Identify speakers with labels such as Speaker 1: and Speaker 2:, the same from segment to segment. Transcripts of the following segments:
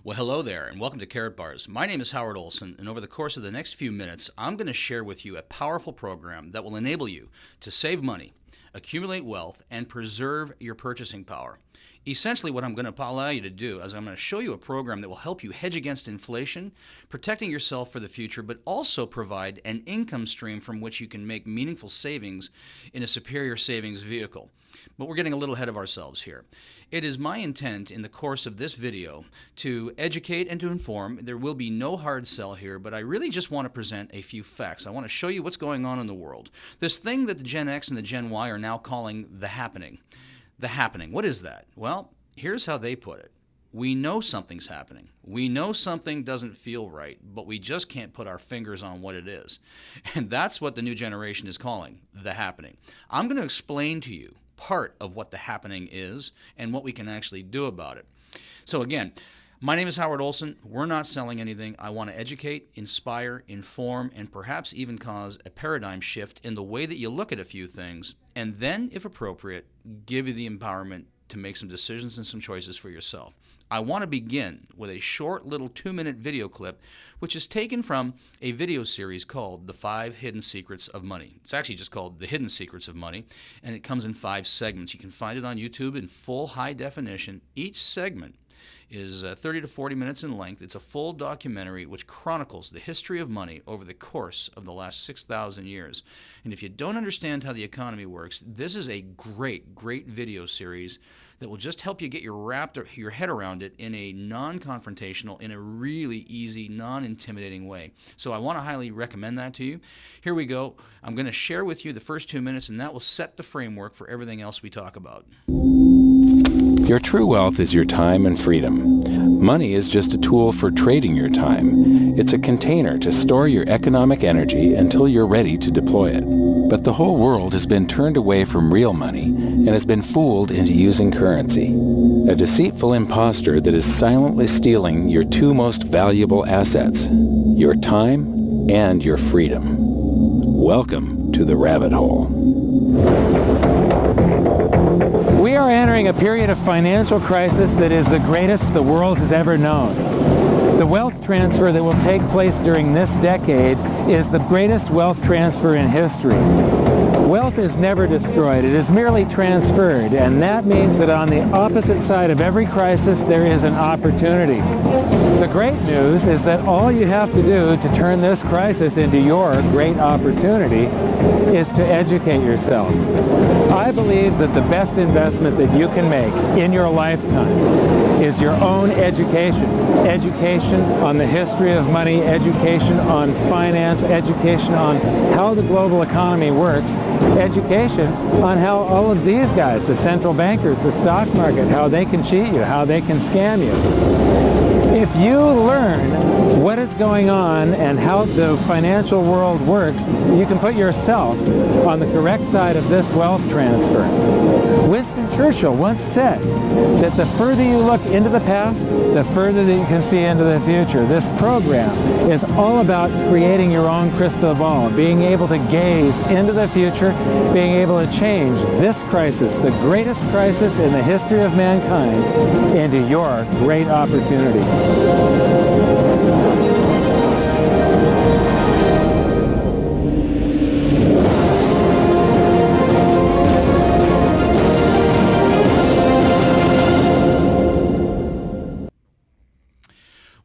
Speaker 1: Well, hello there, and welcome to Karatbars. My name is Howard Olson, and over the course of the next few minutes, I'm going to share with you a powerful program that will enable you to save money, accumulate wealth, and preserve your purchasing power. Essentially, what I'm going to allow you to do is I'm going to show you a program that will help you hedge against inflation, protecting yourself for the future, but also provide an income stream from which you can make meaningful savings in a superior savings vehicle. But we're getting a little ahead of ourselves here. It is my intent in the course of this video to educate and to inform. There will be no hard sell here, but I really just want to present a few facts. I want to show you what's going on in the world. This thing that the Gen X and the Gen Y are now calling the happening. The happening. What is that? Well, here's how they put it. We know something's happening. We know something doesn't feel right, but we just can't put our fingers on what it is. And that's what the new generation is calling the happening. I'm going to explain to you part of what the happening is and what we can actually do about it. So again, my name is Howard Olson. We're not selling anything. I want to educate, inspire, inform, and perhaps even cause a paradigm shift in the way that you look at a few things, and then, if appropriate, give you the empowerment to make some decisions and some choices for yourself. I want to begin with a short little 2-minute video clip, which is taken from a video series called The 5 Hidden Secrets of Money. It's actually just called The Hidden Secrets of Money, and it comes in 5 segments. You can find it on YouTube in full high definition. Each segment is 30 to 40 minutes in length. It's a full documentary which chronicles the history of money over the course of the last 6,000 years. And if you don't understand how the economy works, this is a great, great video series that will just help you get your head around it in a non-confrontational, in a really easy, non-intimidating way. So I want to highly recommend that to you. Here we go. I'm going to share with you the first 2 minutes, and that will set the framework for everything else we talk about.
Speaker 2: Your true wealth is your time and freedom. Money is just a tool for trading your time. It's a container to store your economic energy until you're ready to deploy it. But the whole world has been turned away from real money and has been fooled into using currency. A deceitful imposter that is silently stealing your 2 most valuable assets, your time and your freedom. Welcome to the rabbit hole.
Speaker 3: We are entering a period of financial crisis that is the greatest the world has ever known. The wealth transfer that will take place during this decade is the greatest wealth transfer in history. Wealth is never destroyed, it is merely transferred, and that means that on the opposite side of every crisis there is an opportunity. The great news is that all you have to do to turn this crisis into your great opportunity is to educate yourself. I believe that the best investment that you can make in your lifetime is your own education. Education on the history of money, education on finance, education on how the global economy works, education on how all of these guys, the central bankers, the stock market, how they can cheat you, how they can scam you. If you learn what is going on and how the financial world works, you can put yourself on the correct side of this wealth transfer. Winston Churchill once said that the further you look into the past, the further that you can see into the future. This program is all about creating your own crystal ball, being able to gaze into the future, being able to change this crisis, the greatest crisis in the history of mankind, into your great opportunity.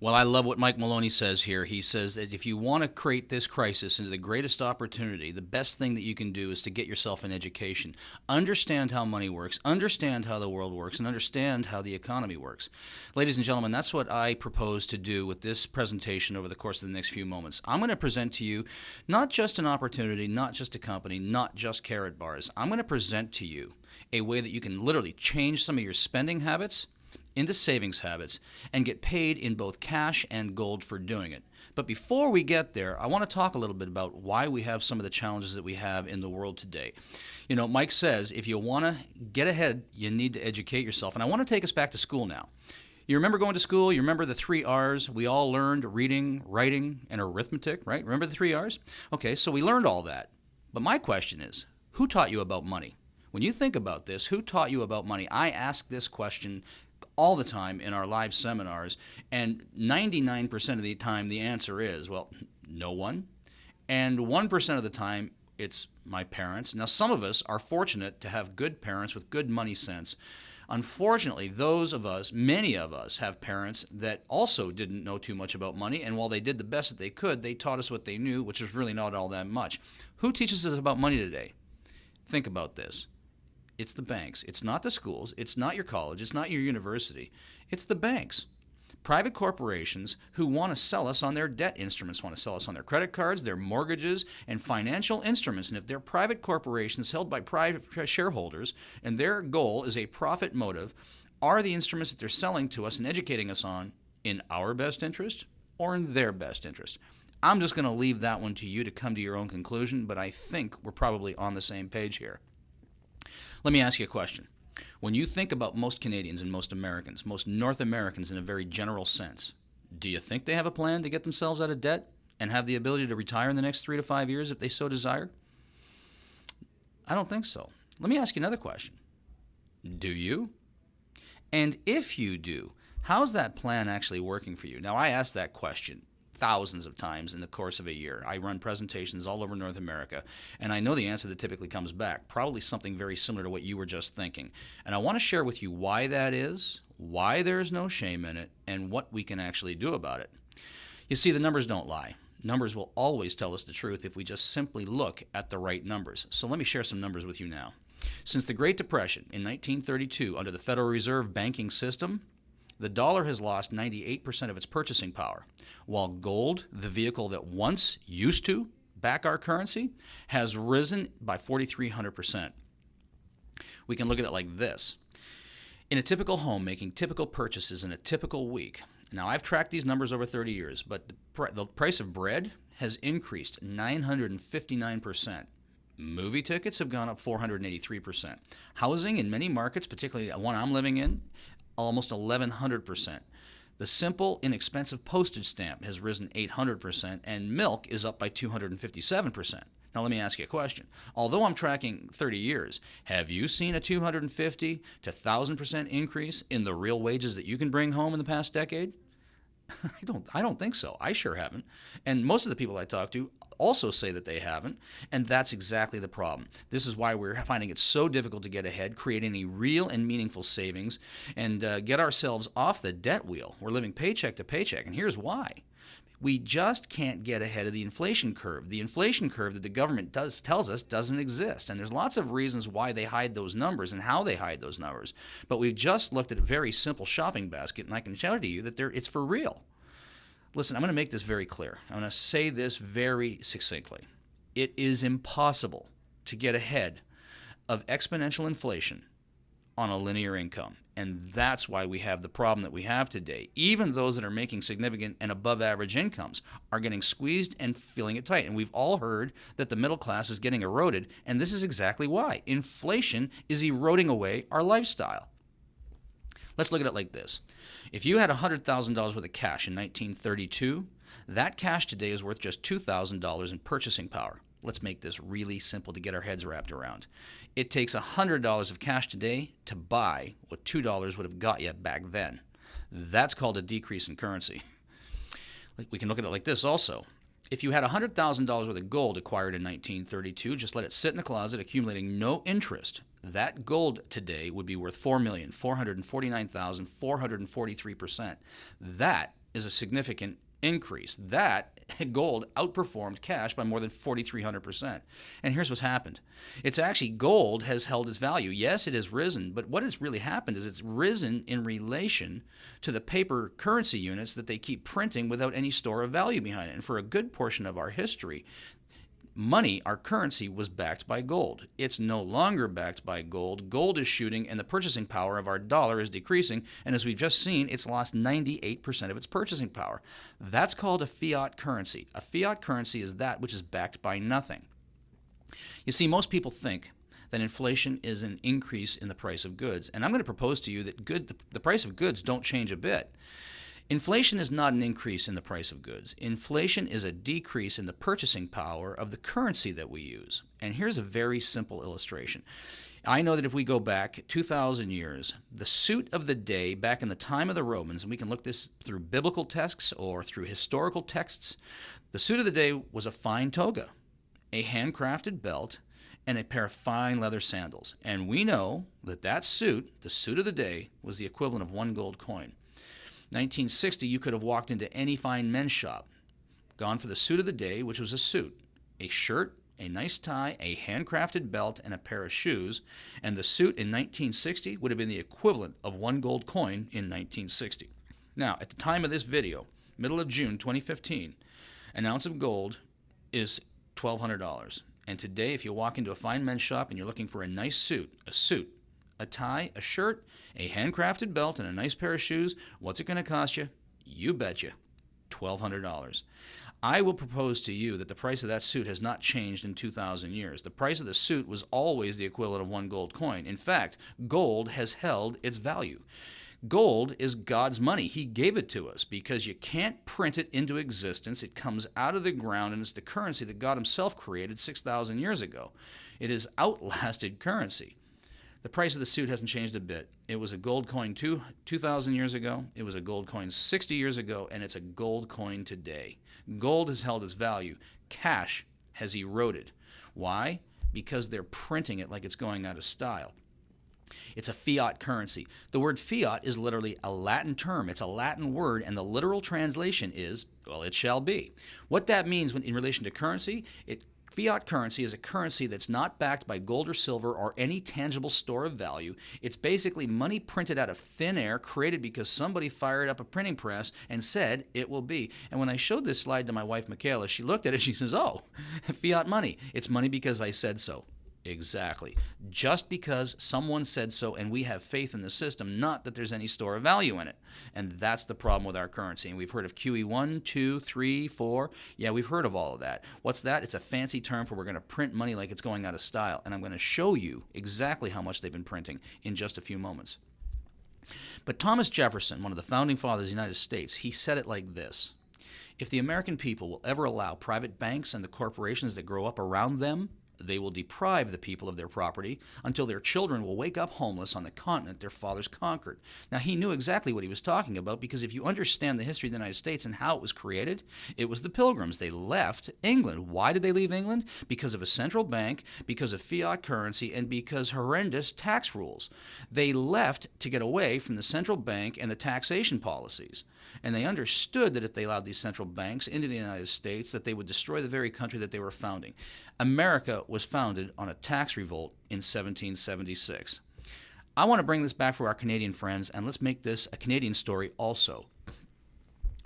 Speaker 1: Well, I love what Mike Maloney says here. He says that if you want to create this crisis into the greatest opportunity, the best thing that you can do is to get yourself an education. Understand how money works, understand how the world works, and understand how the economy works. Ladies and gentlemen, that's what I propose to do with this presentation over the course of the next few moments. I'm going to present to you not just an opportunity, not just a company, not just Karatbars. I'm going to present to you a way that you can literally change some of your spending habits into savings habits and get paid in both cash and gold for doing it. But before we get there, I want to talk a little bit about why we have some of the challenges that we have in the world today. You know, Mike says if you want to get ahead, you need to educate yourself. And I want to take us back to school now. You remember going to school? You remember the 3 R's? We all learned reading, writing, and arithmetic, right? Remember the 3 R's? Okay, so we learned all that. But my question is, who taught you about money? When you think about this, who taught you about money? I ask this question all the time in our live seminars, and 99% of the time the answer is, well, no one. And 1% of the time, it's my parents. Now, some of us are fortunate to have good parents with good money sense. Unfortunately, many of us have parents that also didn't know too much about money, and while they did the best that they could, they taught us what they knew, which was really not all that much. Who teaches us about money today? Think about this. It's the banks. It's not the schools. It's not your college. It's not your university. It's the banks. Private corporations who want to sell us on their debt instruments, want to sell us on their credit cards, their mortgages, and financial instruments. And if they're private corporations held by private shareholders and their goal is a profit motive, are the instruments that they're selling to us and educating us on in our best interest or in their best interest? I'm just going to leave that one to you to come to your own conclusion, but I think we're probably on the same page here. Let me ask you a question. When you think about most Canadians and most Americans, most North Americans in a very general sense, do you think they have a plan to get themselves out of debt and have the ability to retire in the next 3 to 5 years if they so desire? I don't think so. Let me ask you another question. Do you? And if you do, how's that plan actually working for you? Now, I asked that question thousands of times in the course of a year. I run presentations all over North America, and I know the answer that typically comes back, probably something very similar to what you were just thinking. And I want to share with you why that is, why there's no shame in it, and what we can actually do about it. You see, the numbers don't lie. Numbers will always tell us the truth if we just simply look at the right numbers. So let me share some numbers with you now. Since the Great Depression in 1932, under the Federal Reserve banking system, the dollar has lost 98% of its purchasing power, while gold, the vehicle that once used to back our currency, has risen by 4,300%. We can look at it like this. In a typical home making typical purchases in a typical week, now I've tracked these numbers over 30 years, but the price of bread has increased 959%. Movie tickets have gone up 483%. Housing in many markets, particularly the one I'm living in, almost 1,100%. The simple, inexpensive postage stamp has risen 800%, and milk is up by 257%. Now let me ask you a question. Although I'm tracking 30 years, have you seen a 250 to 1,000% increase in the real wages that you can bring home in the past decade? I don't think so. I sure haven't. And most of the people I talk to also say that they haven't, and that's exactly the problem. This is why we're finding it so difficult to get ahead, create any real and meaningful savings, and get ourselves off the debt wheel. We're living paycheck to paycheck, and here's why. We just can't get ahead of the inflation curve. The inflation curve that the government tells us doesn't exist, and there's lots of reasons why they hide those numbers and how they hide those numbers. But we've just looked at a very simple shopping basket, and I can tell you that it's for real. Listen, I'm going to make this very clear. I'm going to say this very succinctly. It is impossible to get ahead of exponential inflation on a linear income. And that's why we have the problem that we have today. Even those that are making significant and above average incomes are getting squeezed and feeling it tight. And we've all heard that the middle class is getting eroded, and this is exactly why. Inflation is eroding away our lifestyle. Let's look at it like this. If you had $100,000 worth of cash in 1932, that cash today is worth just $2,000 in purchasing power. Let's make this really simple to get our heads wrapped around. It takes $100 of cash today to buy what $2 would have got you back then. That's called a decrease in currency. We can look at it like this also. If you had $100,000 worth of gold acquired in 1932, just let it sit in the closet accumulating no interest, that gold today would be worth $4,449,443%. That is a significant increase. That gold outperformed cash by more than 4,300%. And here's what's happened. It's actually gold has held its value. Yes, it has risen, but what has really happened is it's risen in relation to the paper currency units that they keep printing without any store of value behind it. And for a good portion of our history, money, our currency, was backed by gold. It's no longer backed by gold. Gold is shooting, and the purchasing power of our dollar is decreasing. And as we've just seen, it's lost 98% of its purchasing power. That's called a fiat currency. A fiat currency is that which is backed by nothing. You see, most people think that inflation is an increase in the price of goods. And I'm going to propose to you that the price of goods don't change a bit. Inflation is not an increase in the price of goods. Inflation is a decrease in the purchasing power of the currency that we use. And here's a very simple illustration. I know that if we go back 2,000 years, the suit of the day back in the time of the Romans, and we can look this through biblical texts or through historical texts, the suit of the day was a fine toga, a handcrafted belt, and a pair of fine leather sandals. And we know that that suit, the suit of the day, was the equivalent of one gold coin. 1960, you could have walked into any fine men's shop, gone for the suit of the day, which was a suit, a shirt, a nice tie, a handcrafted belt, and a pair of shoes, and the suit in 1960 would have been the equivalent of one gold coin in 1960. Now, at the time of this video, middle of June 2015, an ounce of gold is $1,200. And today, if you walk into a fine men's shop and you're looking for a nice suit, a tie, a shirt, a handcrafted belt, and a nice pair of shoes, what's it going to cost you? You betcha, $1,200. I will propose to you that the price of that suit has not changed in 2,000 years. The price of the suit was always the equivalent of one gold coin. In fact, gold has held its value. Gold is God's money. He gave it to us because you can't print it into existence. It comes out of the ground, and it's the currency that God himself created 6,000 years ago. It has outlasted currency. The price of the suit hasn't changed a bit. It was a gold coin 2,000 years ago. It was a gold coin 60 years ago, and it's a gold coin today. Gold has held its value. Cash has eroded. Why? Because they're printing it like it's going out of style. It's a fiat currency. The word fiat is literally a Latin term. It's a Latin word, and the literal translation is, well, it shall be. What that means in relation to currency, fiat currency is a currency that's not backed by gold or silver or any tangible store of value. It's basically money printed out of thin air, created because somebody fired up a printing press and said it will be. And when I showed this slide to my wife, Michaela, she looked at it, she says, oh, fiat money. It's money because I said so. Exactly. Just because someone said so and we have faith in the system, not that there's any store of value in it. And that's the problem with our currency. And we've heard of QE1, 2, 3, 4. Yeah, we've heard of all of that. What's that? It's a fancy term for we're going to print money like it's going out of style. And I'm going to show you exactly how much they've been printing in just a few moments. But Thomas Jefferson, one of the founding fathers of the United States, he said it like this: if the American people will ever allow private banks and the corporations that grow up around them, they will deprive the people of their property until their children will wake up homeless on the continent their fathers conquered. Now, he knew exactly what he was talking about, because if you understand the history of the United States and how it was created, it was the Pilgrims. They left England. Why did they leave England? Because of a central bank, because of fiat currency, and because horrendous tax rules. They left to get away from the central bank and the taxation policies. And they understood that if they allowed these central banks into the United States, that they would destroy the very country that they were founding. America was founded on a tax revolt in 1776. I want to bring this back for our Canadian friends, and let's make this a Canadian story also.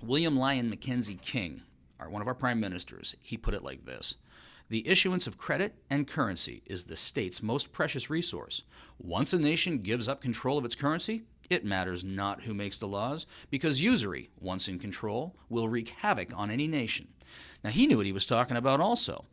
Speaker 1: William Lyon Mackenzie King, one of our prime ministers, he put it like this: the issuance of credit and currency is the state's most precious resource. Once a nation gives up control of its currency, it matters not who makes the laws, because usury, once in control, will wreak havoc on any nation. Now, he knew what he was talking about also.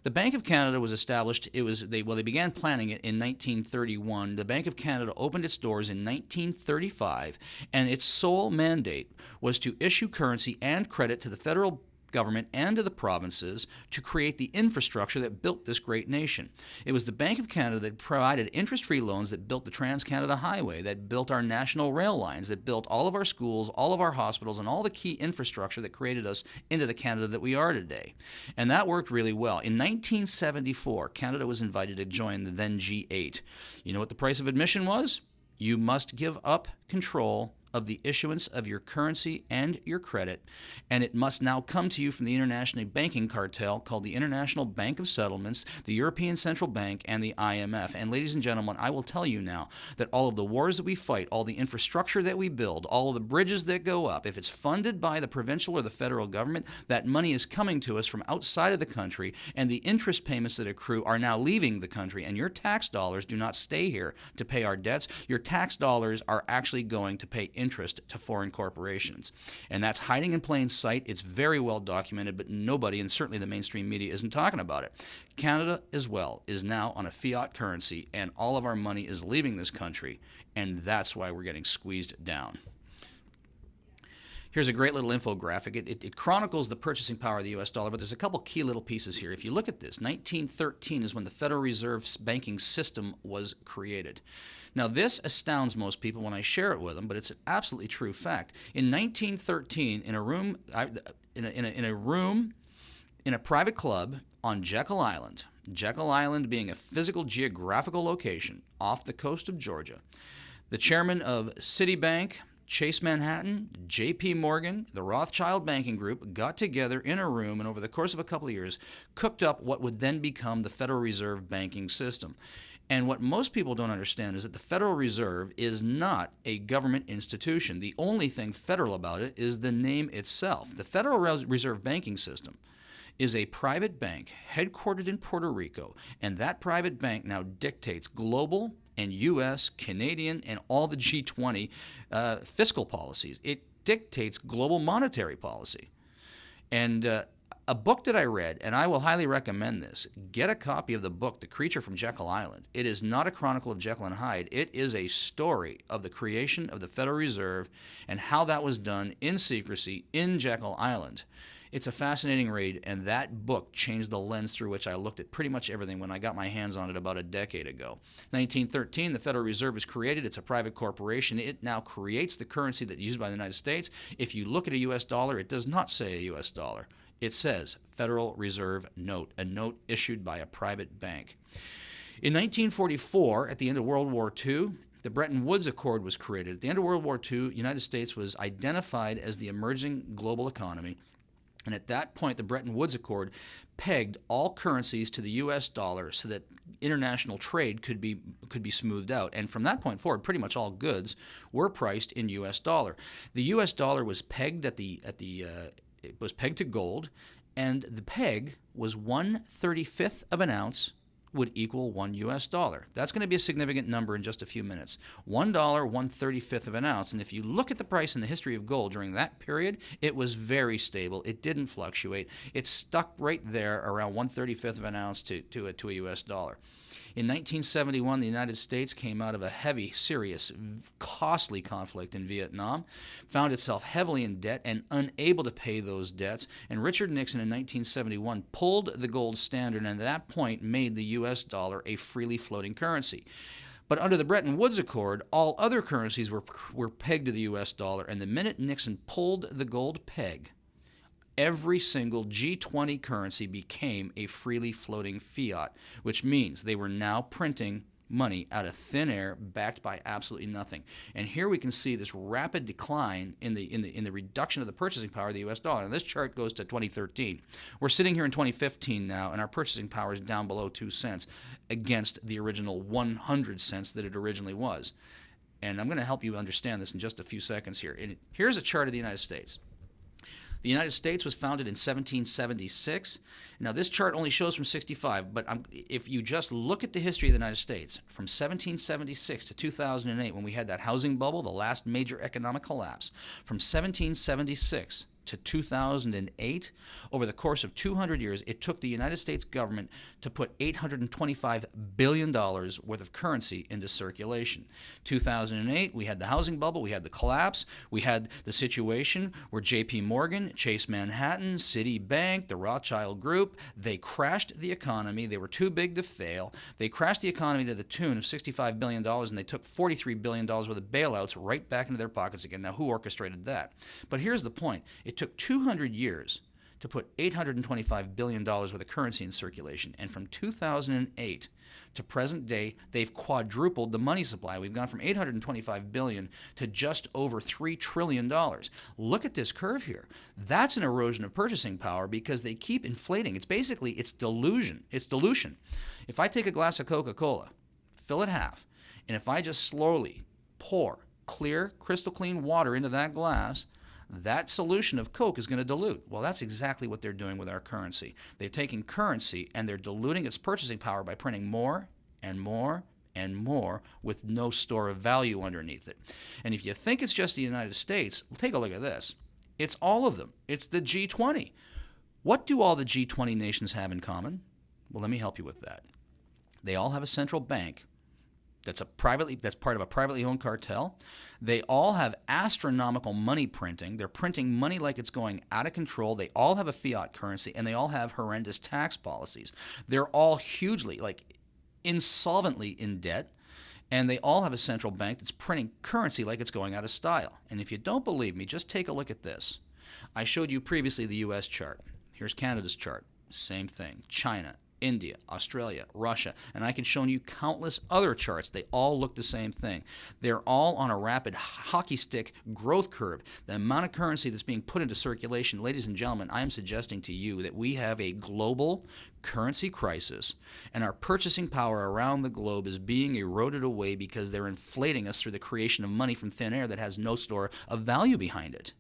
Speaker 1: The Bank of Canada was established, they began planning it in 1931. The Bank of Canada opened its doors in 1935, and its sole mandate was to issue currency and credit to the federal government and to the provinces to create the infrastructure that built this great nation. It was the Bank of Canada that provided interest-free loans that built the Trans-Canada Highway, that built our national rail lines, that built all of our schools, all of our hospitals, and all the key infrastructure that created us into the Canada that we are today. And that worked really well. In 1974, Canada was invited to join the then G8. You know what the price of admission was? You must give up control of the issuance of your currency and your credit, and it must now come to you from the international banking cartel called the International Bank of Settlements, the European Central Bank, and the IMF. And ladies and gentlemen, I will tell you now that all of the wars that we fight, all the infrastructure that we build, all of the bridges that go up, if it's funded by the provincial or the federal government, that money is coming to us from outside of the country, and the interest payments that accrue are now leaving the country, and your tax dollars do not stay here to pay our debts. Your tax dollars are actually going to pay interest to foreign corporations. And that's hiding in plain sight. It's very well documented, but nobody, and certainly the mainstream media, isn't talking about it. Canada, as well, is now on a fiat currency, and all of our money is leaving this country, and that's why we're getting squeezed down. Here's a great little infographic. It chronicles the purchasing power of the U.S. dollar, but there's a couple key little pieces here. If you look at this, 1913 is when the Federal Reserve's banking system was created. Now, this astounds most people when I share it with them, but it's an absolutely true fact. In 1913, in a room, in a private club on Jekyll Island being a physical geographical location off the coast of Georgia, the chairman of Citibank, Chase Manhattan, J.P. Morgan, the Rothschild Banking Group got together in a room and over the course of a couple of years cooked up what would then become the Federal Reserve banking system. And what most people don't understand is that the Federal Reserve is not a government institution. The only thing federal about it is the name itself. The Federal Reserve banking system is a private bank headquartered in Puerto Rico, and that private bank now dictates global and U.S., Canadian, and all the G20 fiscal policies. It dictates global monetary policy. And a book that I read, and I will highly recommend this, get a copy of the book, The Creature from Jekyll Island. It is not a chronicle of Jekyll and Hyde. It is a story of the creation of the Federal Reserve and how that was done in secrecy in Jekyll Island. It's a fascinating read, and that book changed the lens through which I looked at pretty much everything when I got my hands on it about a decade ago. 1913, the Federal Reserve is created. It's a private corporation. It now creates the currency that's used by the United States. If you look at a U.S. dollar, it does not say a U.S. dollar. It says Federal Reserve Note, a note issued by a private bank. In 1944, at the end of World War II, the Bretton Woods Accord was created. At the end of World War II, the United States was identified as the emerging global economy. And at that point, the Bretton Woods Accord pegged all currencies to the U.S. dollar so that international trade could be smoothed out. And from that point forward, pretty much all goods were priced in U.S. dollar. The U.S. dollar was pegged it was pegged to gold, and the peg was 1/35 of an ounce would equal $1 US. That's going to be a significant number in just a few minutes. $1, 1/35 of an ounce. And if you look at the price in the history of gold during that period, it was very stable. It didn't fluctuate. It stuck right there around 1/35 of an ounce to a US dollar. In 1971, the United States came out of a heavy, serious, costly conflict in Vietnam, found itself heavily in debt and unable to pay those debts, and Richard Nixon in 1971 pulled the gold standard and at that point made the U.S. dollar a freely floating currency. But under the Bretton Woods Accord, all other currencies were pegged to the U.S. dollar, and the minute Nixon pulled the gold peg, every single G20 currency became a freely floating fiat, which means they were now printing money out of thin air, backed by absolutely nothing. And here we can see this rapid decline in the reduction of the purchasing power of the U.S. dollar. And this chart goes to 2013. We're sitting here in 2015 now, and our purchasing power is down below 2 cents against the original 100 cents that it originally was. And I'm going to help you understand this in just a few seconds here. And here's a chart of the United States. The United States was founded in 1776. Now, this chart only shows from 65, but if you just look at the history of the United States, from 1776 to 2008, when we had that housing bubble, the last major economic collapse, from 1776 to 2008, over the course of 200 years, it took the United States government to put $825 billion worth of currency into circulation. 2008, we had the housing bubble, we had the collapse, we had the situation where J.P. Morgan, Chase Manhattan, Citibank, the Rothschild Group, they crashed the economy. They were too big to fail. They crashed the economy to the tune of $65 billion, and they took $43 billion worth of bailouts right back into their pockets again. Now, who orchestrated that? But here's the point. It took 200 years to put $825 billion worth of currency in circulation. And from 2008 to present day, they've quadrupled the money supply. We've gone from $825 billion to just over $3 trillion. Look at this curve here. That's an erosion of purchasing power because they keep inflating. It's delusion. It's dilution. If I take a glass of Coca-Cola, fill it half, and if I just slowly pour clear, crystal clean water into that glass, that solution of Coke is going to dilute. Well, that's exactly what they're doing with our currency. They're taking currency and they're diluting its purchasing power by printing more and more and more with no store of value underneath it. And if you think it's just the United States, take a look at this. It's all of them. It's the G20. What do all the G20 nations have in common? Well, let me help you with that. They all have a central bank that's part of a privately owned cartel. They all have astronomical money printing. They're printing money like it's going out of control. They all have a fiat currency, and they all have horrendous tax policies. They're all hugely, insolvently in debt, and they all have a central bank that's printing currency like it's going out of style. And if you don't believe me, just take a look at this. I showed you previously the U.S. chart. Here's Canada's chart. Same thing. China, India, Australia, Russia, and I can show you countless other charts. They all look the same thing. They're all on a rapid hockey stick growth curve. The amount of currency that's being put into circulation, ladies and gentlemen, I am suggesting to you that we have a global currency crisis, and our purchasing power around the globe is being eroded away because they're inflating us through the creation of money from thin air that has no store of value behind it.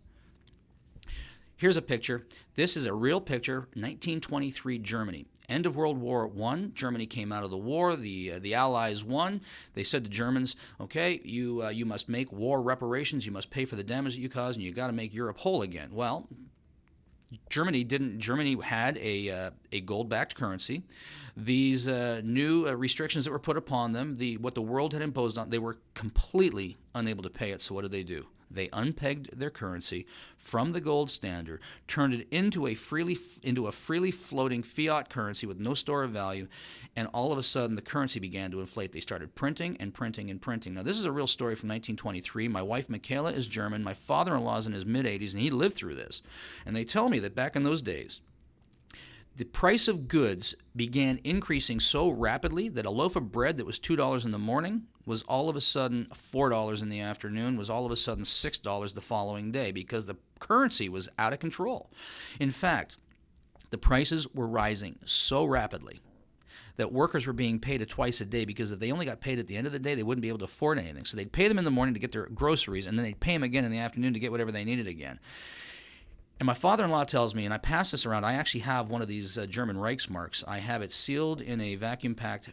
Speaker 1: Here's a picture. This is a real picture, 1923 Germany. End of World War I, Germany came out of the war. The Allies won. They said to Germans, okay, you must make war reparations. You must pay for the damage that you caused, and you got to make Europe whole again. Well, Germany didn't. Germany had a gold-backed currency. These new restrictions that were put upon them, what the world had imposed on, they were completely unable to pay it. So what did they do? They unpegged their currency from the gold standard, turned it into a freely floating fiat currency with no store of value, and all of a sudden the currency began to inflate. They started printing and printing and printing. Now, this is a real story from 1923. My wife, Michaela, is German. My father-in-law is in his mid-80s, and he lived through this. And they tell me that back in those days, the price of goods began increasing so rapidly that a loaf of bread that was $2 in the morning was all of a sudden $4 in the afternoon, was all of a sudden $6 the following day because the currency was out of control. In fact, the prices were rising so rapidly that workers were being paid twice a day because if they only got paid at the end of the day, they wouldn't be able to afford anything. So they'd pay them in the morning to get their groceries, and then they'd pay them again in the afternoon to get whatever they needed again. And my father-in-law tells me, and I pass this around, I actually have one of these German Reichsmarks. I have it sealed in a vacuum-packed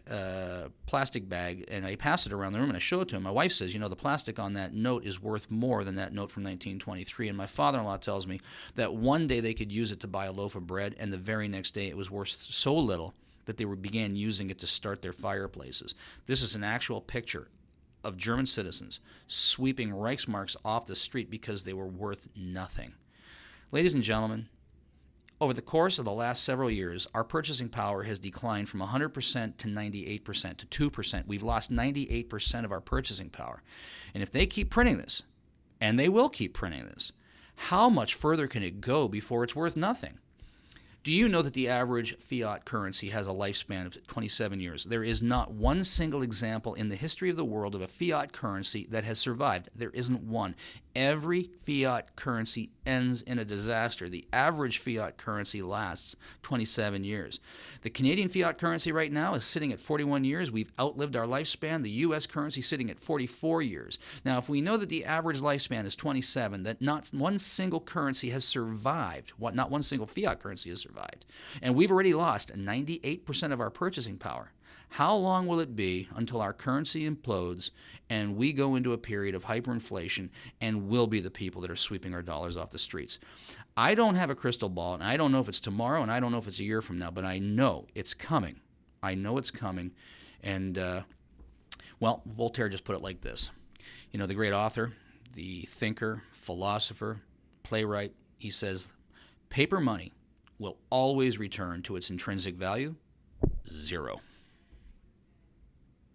Speaker 1: plastic bag, and I pass it around the room, and I show it to him. My wife says, the plastic on that note is worth more than that note from 1923. And my father-in-law tells me that one day they could use it to buy a loaf of bread, and the very next day it was worth so little that they began using it to start their fireplaces. This is an actual picture of German citizens sweeping Reichsmarks off the street because they were worth nothing. Ladies and gentlemen, over the course of the last several years, our purchasing power has declined from 100% to 98% to 2%. We've lost 98% of our purchasing power. And if they keep printing this, and they will keep printing this, how much further can it go before it's worth nothing? Do you know that the average fiat currency has a lifespan of 27 years? There is not one single example in the history of the world of a fiat currency that has survived. There isn't one. Every fiat currency ends in a disaster. The average fiat currency lasts 27 years. The Canadian fiat currency right now is sitting at 41 years. We've outlived our lifespan. The U.S. currency sitting at 44 years. Now, if we know that the average lifespan is 27, that not one single currency has survived, not one single fiat currency has survived, and we've already lost 98% of our purchasing power, how long will it be until our currency implodes and we go into a period of hyperinflation and we'll be the people that are sweeping our dollars off the streets? I don't have a crystal ball, and I don't know if it's tomorrow, and I don't know if it's a year from now, but I know it's coming. I know it's coming. And, Voltaire just put it like this. The great author, the thinker, philosopher, playwright, he says, paper money will always return to its intrinsic value, zero.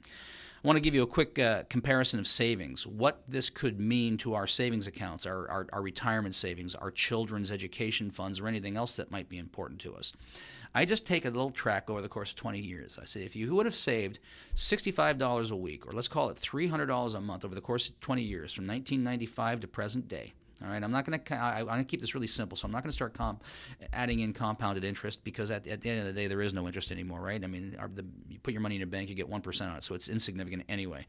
Speaker 1: I want to give you a quick comparison of savings, what this could mean to our savings accounts, our retirement savings, our children's education funds, or anything else that might be important to us. I just take a little track over the course of 20 years. I say if you would have saved $65 a week, or let's call it $300 a month over the course of 20 years, from 1995 to present day, all right, I'm going to keep this really simple, so I'm not going to start adding in compounded interest because at the end of the day, there is no interest anymore, right? I mean, you put your money in a bank, you get 1% on it, so it's insignificant anyway.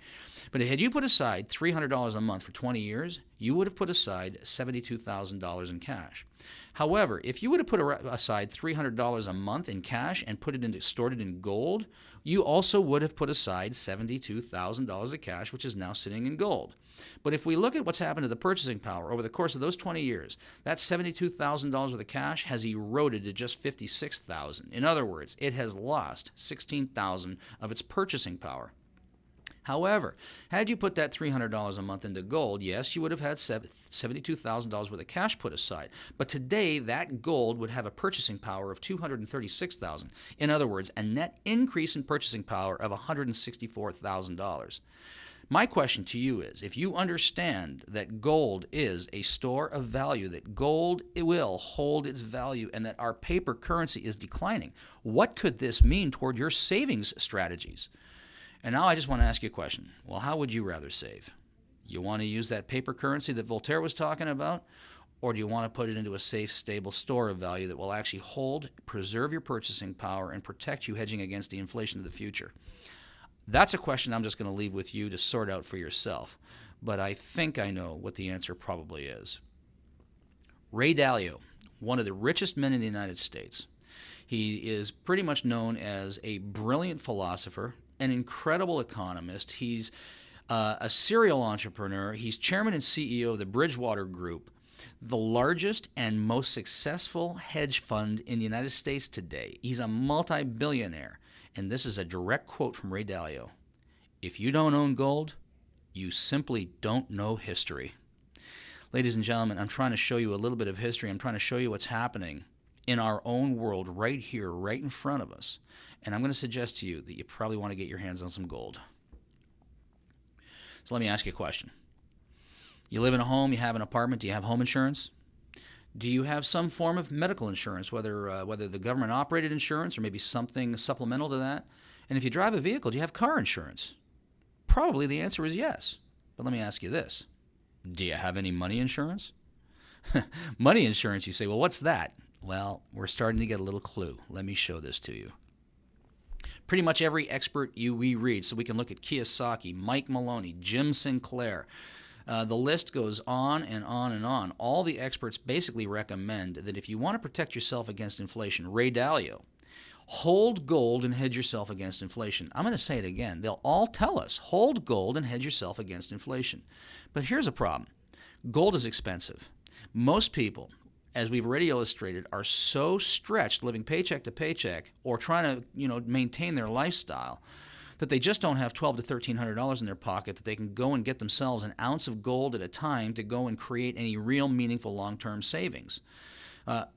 Speaker 1: But had you put aside $300 a month for 20 years, you would have put aside $72,000 in cash. However, if you would have put aside $300 a month in cash and stored it in gold, you also would have put aside $72,000 of cash, which is now sitting in gold. But if we look at what's happened to the purchasing power over the course of those 20 years, that $72,000 worth of cash has eroded to just $56,000. In other words, it has lost $16,000 of its purchasing power. However, had you put that $300 a month into gold, yes, you would have had $72,000 worth of cash put aside. But today, that gold would have a purchasing power of $236,000. In other words, a net increase in purchasing power of $164,000. My question to you is, if you understand that gold is a store of value, that gold will hold its value, and that our paper currency is declining, what could this mean toward your savings strategies? And now I just want to ask you a question. Well, how would you rather save? You want to use that paper currency that Voltaire was talking about? Or do you want to put it into a safe, stable store of value that will actually hold, preserve your purchasing power, and protect you hedging against the inflation of the future? That's a question I'm just going to leave with you to sort out for yourself. But I think I know what the answer probably is. Ray Dalio, one of the richest men in the United States. He is pretty much known as a brilliant philosopher, an incredible economist. He's a serial entrepreneur. He's chairman and CEO of the Bridgewater Group, the largest and most successful hedge fund in the United States today. He's a multi-billionaire. And this is a direct quote from Ray Dalio. If you don't own gold, you simply don't know history. Ladies and gentlemen, I'm trying to show you a little bit of history. I'm trying to show you what's happening in our own world right here, right in front of us. And I'm going to suggest to you that you probably want to get your hands on some gold. So let me ask you a question. You live in a home, you have an apartment, do you have home insurance? Do you have some form of medical insurance, whether the government-operated insurance or maybe something supplemental to that? And if you drive a vehicle, do you have car insurance? Probably the answer is yes. But let me ask you this. Do you have any money insurance? Money insurance, you say, well, what's that? Well, we're starting to get a little clue. Let me show this to you. Pretty much every expert we read, so we can look at Kiyosaki, Mike Maloney, Jim Sinclair. The list goes on and on and on. All the experts basically recommend that if you want to protect yourself against inflation, Ray Dalio, hold gold and hedge yourself against inflation. I'm going to say it again. They'll all tell us, hold gold and hedge yourself against inflation. But here's a problem. Gold is expensive. Most people, as we've already illustrated, are so stretched living paycheck to paycheck or trying to, maintain their lifestyle that they just don't have $1,200 to $1,300 in their pocket that they can go and get themselves an ounce of gold at a time to go and create any real meaningful long-term savings.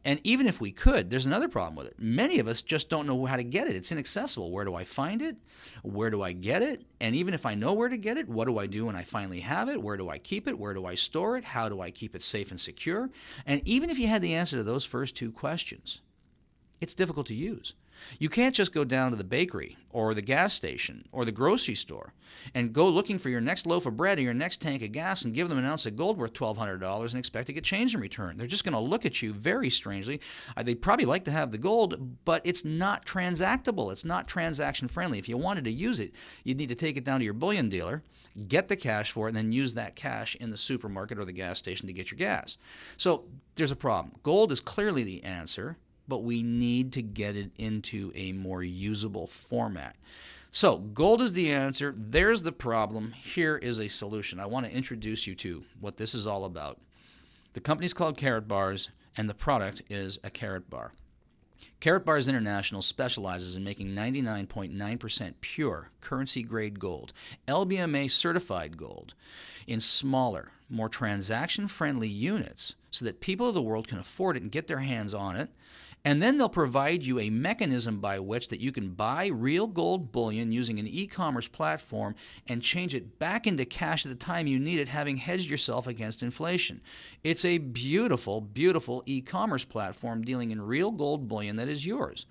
Speaker 1: And even if we could, there's another problem with it. Many of us just don't know how to get it. It's inaccessible. Where do I find it? Where do I get it? And even if I know where to get it, what do I do when I finally have it? Where do I keep it? Where do I store it? How do I keep it safe and secure? And even if you had the answer to those first two questions, it's difficult to use. You can't just go down to the bakery or the gas station or the grocery store and go looking for your next loaf of bread or your next tank of gas and give them an ounce of gold worth $1,200 and expect to get change in return. They're just going to look at you very strangely. They'd probably like to have the gold, but it's not transactable. It's not transaction friendly. If you wanted to use it, you'd need to take it down to your bullion dealer, get the cash for it, and then use that cash in the supermarket or the gas station to get your gas. So there's a problem. Gold is clearly the answer, but we need to get it into a more usable format. So gold is the answer. There's the problem. Here is a solution. I want to introduce you to what this is all about. The company's called Karatbars, and the product is a Karatbar. Karatbars International specializes in making 99.9% pure currency-grade gold, LBMA certified gold, in smaller, more transaction-friendly units so that people of the world can afford it and get their hands on it. And then they'll provide you a mechanism by which that you can buy real gold bullion using an e-commerce platform and change it back into cash at the time you need it, having hedged yourself against inflation. It's a beautiful, beautiful e-commerce platform dealing in real gold bullion that is yours.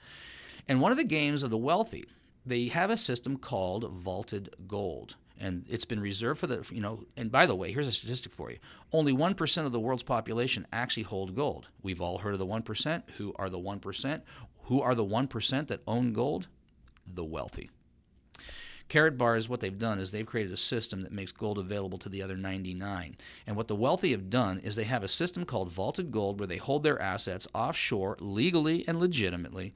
Speaker 1: And one of the games of the wealthy, they have a system called vaulted gold. And it's been reserved for and by the way, here's a statistic for you. Only 1% of the world's population actually hold gold. We've all heard of the 1%. Who are the 1%? Who are the 1% that own gold? The wealthy. Karatbars, what they've done is they've created a system that makes gold available to the other 99. And what the wealthy have done is they have a system called vaulted gold where they hold their assets offshore legally and legitimately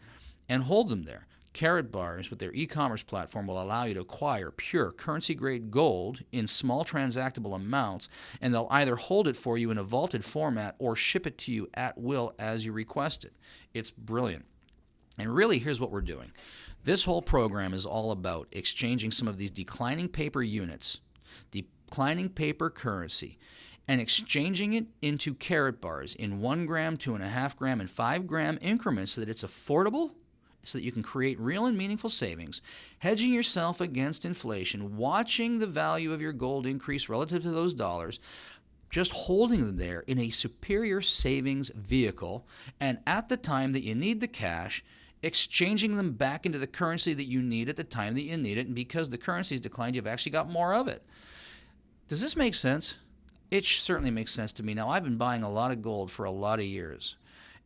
Speaker 1: and hold them there. Karatbars, with their e-commerce platform, will allow you to acquire pure currency-grade gold in small transactable amounts, and they'll either hold it for you in a vaulted format or ship it to you at will as you request it. It's brilliant. And really, here's what we're doing. This whole program is all about exchanging some of these declining paper units, declining paper currency, and exchanging it into Karatbars in 1 gram, 2.5 gram, and 5 gram increments so that it's affordable, so that you can create real and meaningful savings, hedging yourself against inflation, watching the value of your gold increase relative to those dollars, just holding them there in a superior savings vehicle, and at the time that you need the cash, exchanging them back into the currency that you need at the time that you need it, and because the currency's declined, you've actually got more of it. Does this make sense? It certainly makes sense to me. Now, I've been buying a lot of gold for a lot of years,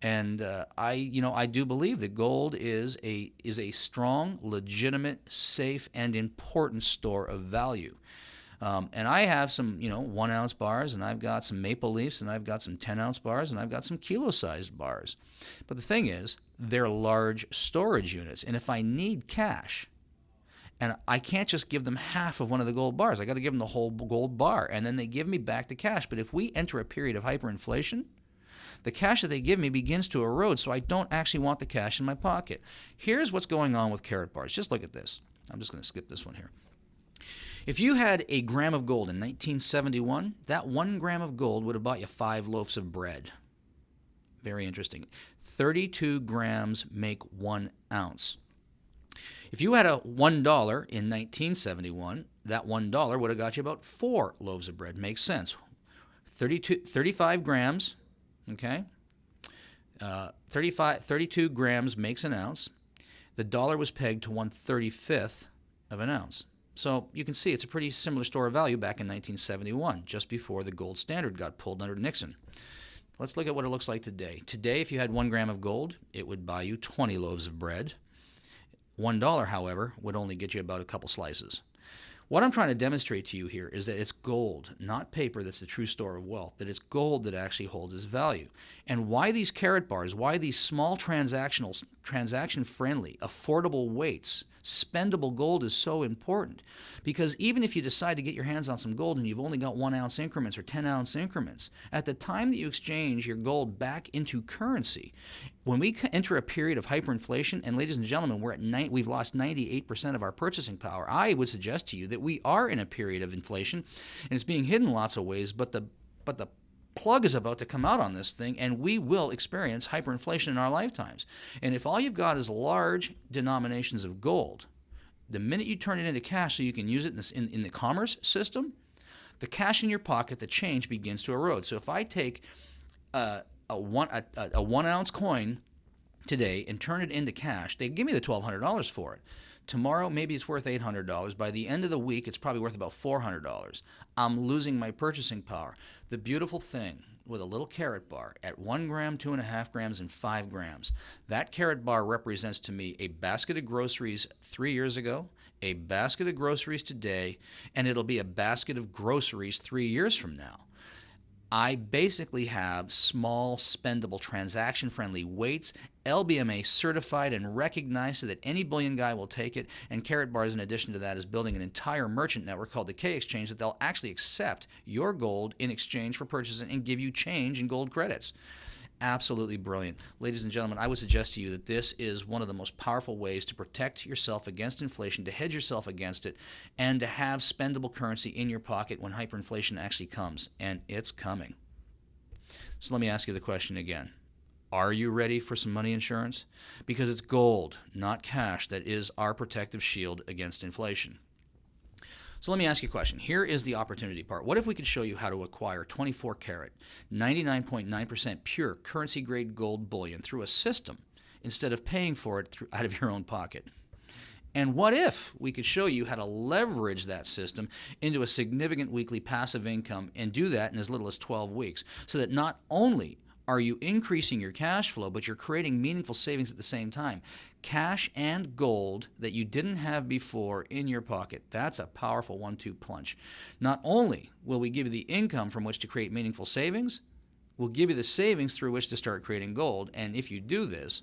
Speaker 1: and I do believe that gold is a strong, legitimate, safe, and important store of value. And I have some 1 ounce bars, and I've got some maple leafs, and I've got some 10 ounce bars, and I've got some kilo-sized bars. But the thing is, they're large storage units, and if I need cash, and I can't just give them half of one of the gold bars. I got to give them the whole gold bar, and then they give me back the cash. But if we enter a period of hyperinflation, the cash that they give me begins to erode, so I don't actually want the cash in my pocket. Here's what's going on with Karatbars. Just look at this. I'm just going to skip this one here. If you had a gram of gold in 1971, that 1 gram of gold would have bought you 5 loaves of bread. Very interesting. 32 grams make 1 ounce. If you had a $1 in 1971, that $1 would have got you about 4 loaves of bread. Makes sense. 35 grams, okay? 32 grams makes an ounce. The dollar was pegged to 1/35 of an ounce. So you can see it's a pretty similar store of value back in 1971, just before the gold standard got pulled under Nixon. Let's look at what it looks like today. Today, if you had 1 gram of gold, it would buy you 20 loaves of bread. $1, however, would only get you about a couple slices. What I'm trying to demonstrate to you here is that it's gold, not paper, that's the true store of wealth, that it's gold that actually holds its value. And why these Karatbars, why these small transaction-friendly, affordable weights, spendable gold is so important. Because even if you decide to get your hands on some gold and you've only got 1 ounce increments or 10 ounce increments, at the time that you exchange your gold back into currency, when we enter a period of hyperinflation, and ladies and gentlemen, we've lost 98% of our purchasing power, I would suggest to you that we are in a period of inflation, and it's being hidden in lots of ways, but the plug is about to come out on this thing, and we will experience hyperinflation in our lifetimes. And if all you've got is large denominations of gold, the minute you turn it into cash so you can use it in the commerce system, the cash in your pocket, the change begins to erode. So if I take a 1 ounce coin today and turn it into cash, they give me the $1,200 for it. Tomorrow, maybe it's worth $800. By the end of the week, it's probably worth about $400. I'm losing my purchasing power. The beautiful thing with a little Karatbar at 1 gram, 2.5 grams, and 5 grams, that Karatbar represents to me a basket of groceries 3 years ago, a basket of groceries today, and it'll be a basket of groceries 3 years from now. I basically have small, spendable, transaction-friendly weights, LBMA certified and recognized so that any bullion guy will take it, and Karatbars, in addition to that, is building an entire merchant network called the K Exchange that they'll actually accept your gold in exchange for purchasing and give you change in gold credits. Absolutely brilliant. Ladies and gentlemen, I would suggest to you that this is one of the most powerful ways to protect yourself against inflation, to hedge yourself against it, and to have spendable currency in your pocket when hyperinflation actually comes, and it's coming. So let me ask you the question again. Are you ready for some money insurance? Because it's gold, not cash, that is our protective shield against inflation. So let me ask you a question. Here is the opportunity part. What if we could show you how to acquire 24 karat, 99.9% pure currency-grade gold bullion through a system instead of paying for it out of your own pocket? And what if we could show you how to leverage that system into a significant weekly passive income and do that in as little as 12 weeks so that not only are you increasing your cash flow, but you're creating meaningful savings at the same time? Cash and gold that you didn't have before in your pocket. That's a powerful 1-2 punch. Not only will we give you the income from which to create meaningful savings, we'll give you the savings through which to start creating gold. And if you do this,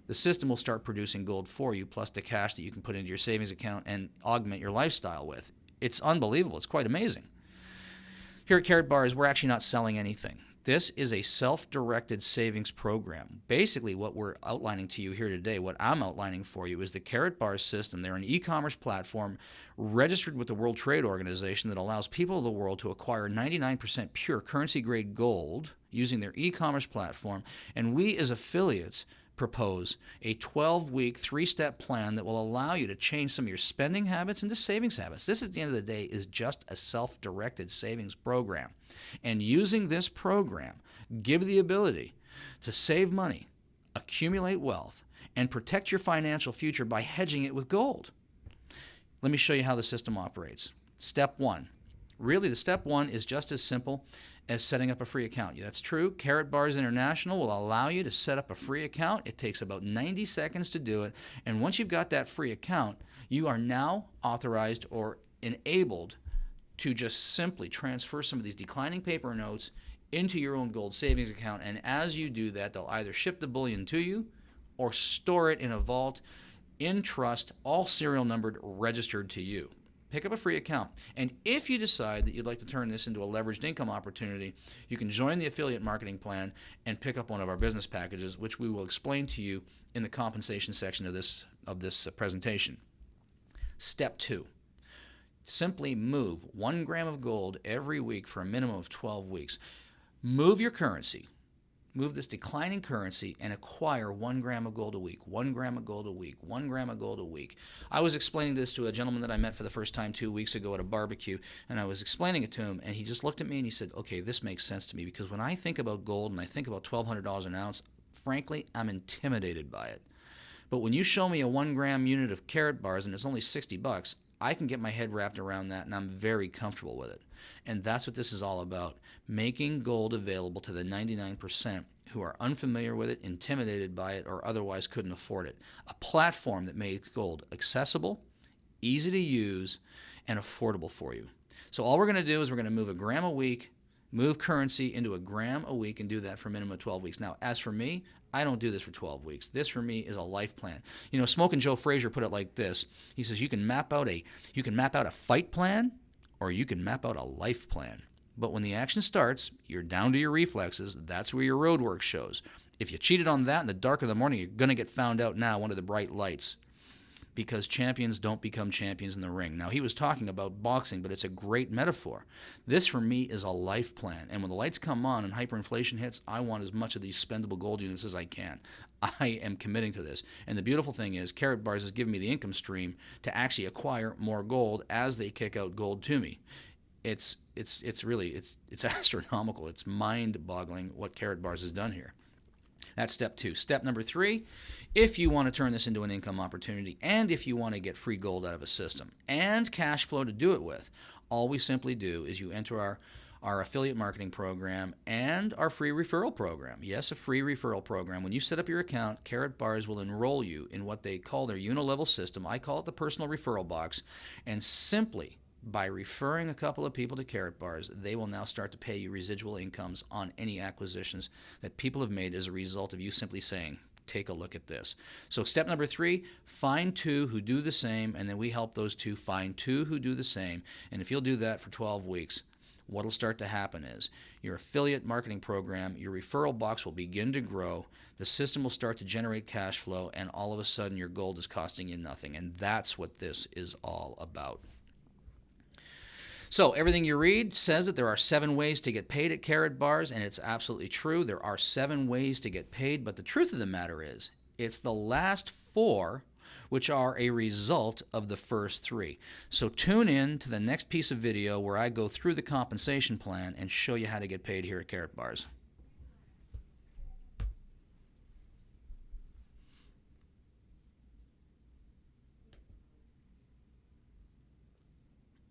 Speaker 1: the system will start producing gold for you, plus the cash that you can put into your savings account and augment your lifestyle with. It's unbelievable. It's quite amazing. Here at Karatbars, we're actually not selling anything. This is a self-directed savings program. Basically, what we're outlining to you here today, what I'm outlining for you, is the Karatbars system. They're an e-commerce platform registered with the World Trade Organization that allows people of the world to acquire 99% pure currency-grade gold using their e-commerce platform. And we as affiliates propose a 12-week, 3-step plan that will allow you to change some of your spending habits into savings habits. This, at the end of the day, is just a self-directed savings program. And using this program, give the ability to save money, accumulate wealth, and protect your financial future by hedging it with gold. Let me show you how the system operates. Step 1. Really, the step 1 is just as simple as setting up a free account. That's true. Karatbars International will allow you to set up a free account. It takes about 90 seconds to do it. And once you've got that free account, you are now authorized or enabled to just simply transfer some of these declining paper notes into your own gold savings account. And as you do that, they'll either ship the bullion to you or store it in a vault in trust, all serial numbered, registered to you. Pick up a free account. And if you decide that you'd like to turn this into a leveraged income opportunity, you can join the affiliate marketing plan and pick up one of our business packages, which we will explain to you in the compensation section of this presentation. Step 2. Simply move 1 gram of gold every week for a minimum of 12 weeks. Move your currency. Move this declining currency and acquire 1 gram of gold a week, 1 gram of gold a week, 1 gram of gold a week. I was explaining this to a gentleman that I met for the first time 2 weeks ago at a barbecue, and I was explaining it to him, and he just looked at me and he said, okay, this makes sense to me, because when I think about gold and I think about $1,200 an ounce, frankly, I'm intimidated by it. But when you show me a 1 gram unit of Karatbars and it's only $60, I can get my head wrapped around that, and I'm very comfortable with it. And that's what this is all about, making gold available to the 99% who are unfamiliar with it, intimidated by it, or otherwise couldn't afford it. A platform that makes gold accessible, easy to use, and affordable for you. So all we're going to do is we're going to move 1 gram a week, move currency into 1 gram a week, and do that for a minimum of 12 weeks. Now, as for me, I don't do this for 12 weeks. This, for me, is a life plan. You know, Smokin' Joe Frazier put it like this. He says, you can map out a fight plan, or you can map out a life plan. But when the action starts, you're down to your reflexes. That's where your road work shows. If you cheated on that in the dark of the morning, you're going to get found out now under the bright lights, because champions don't become champions in the ring. Now, he was talking about boxing, but it's a great metaphor. This, for me, is a life plan. And when the lights come on and hyperinflation hits, I want as much of these spendable gold units as I can. I am committing to this. And the beautiful thing is, Karatbars has given me the income stream to actually acquire more gold as they kick out gold to me. It's astronomical. It's mind-boggling what Karatbars has done here. That's step 2. Step number 3, if you want to turn this into an income opportunity, and if you want to get free gold out of a system and cash flow to do it with, all we simply do is you enter our affiliate marketing program and our free referral program. Yes, a free referral program. When you set up your account, Karatbars will enroll you in what they call their unilevel system. I call it the personal referral box. And simply by referring a couple of people to Karatbars, they will now start to pay you residual incomes on any acquisitions that people have made as a result of you simply saying, take a look at this. So step number 3, find 2 who do the same, and then we help those 2 find 2 who do the same. And if you'll do that for 12 weeks, what will start to happen is your affiliate marketing program, your referral box will begin to grow, the system will start to generate cash flow, and all of a sudden your gold is costing you nothing. And that's what this is all about. So everything you read says that there are 7 ways to get paid at Karatbars, and it's absolutely true. There are 7 ways to get paid, but the truth of the matter is it's the last 4 which are a result of the first 3. So tune in to the next piece of video where I go through the compensation plan and show you how to get paid here at Karatbars.